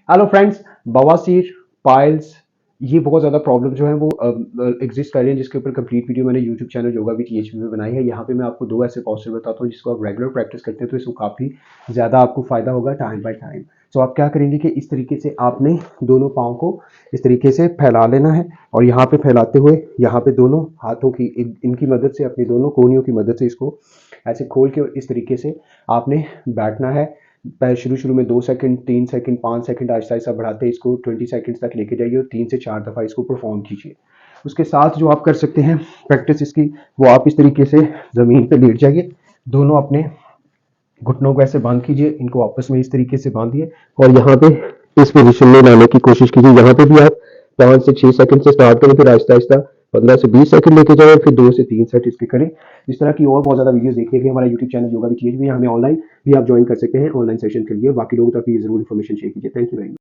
Hello friends, बवासीर, piles, ये बहुत ज़्यादा प्रॉब्लम जो है वो एग्जिस्ट कर रही है, जिसके ऊपर कंप्लीट वीडियो मैंने यूट्यूब चैनल योगा विद टीएचपी में बनाई है। यहाँ पे मैं आपको दो ऐसे पॉस्चर बताता हूँ जिसको आप रेगुलर प्रैक्टिस करते हैं तो इसको काफ़ी ज़्यादा आपको फायदा होगा टाइम बाय टाइम। तो आप क्या करेंगे कि इस तरीके से आपने दोनों पाँव को इस तरीके से फैला लेना है और यहाँ पे फैलाते हुए यहाँ पे दोनों हाथों की इनकी मदद से, अपनी दोनों कोहनियों की मदद से इसको ऐसे खोल के इस तरीके से आपने बैठना है। पहले शुरू में 2 second, 3 second, 5 second, Aahista Aahista बढ़ाते इसको 20 सेकंड तक लेके जाइए और 3 से 4 दफ़ा इसको परफॉर्म कीजिए। उसके साथ जो आप कर सकते हैं प्रैक्टिस इसकी, वो आप इस तरीके से ज़मीन पे लेट जाइए, दोनों अपने घुटनों को ऐसे बांध कीजिए, इनको आपस में इस तरीके से बांधिए और यहाँ पे इस पोजीशन में लाने की कोशिश कीजिए। यहाँ पे भी आप 5 से 6 सेकंड से स्टार्ट करें, फिर आहिस्ता आहिस्ता 15 से 20 सेकंड लेके जाएं, फिर 2 से 3 सेट इसके करें। इस तरह की और बहुत ज़्यादा वीडियोस देखिए कि हमारा यूट्यूब चैनल योगा विद टीएचपी, हमें ऑनलाइन भी आप ज्वाइन कर सकते हैं ऑनलाइन सेशन के लिए। बाकी लोगों तक ये जरूर इन्फॉर्मेशन शेयर कीजिए। Thank you very much.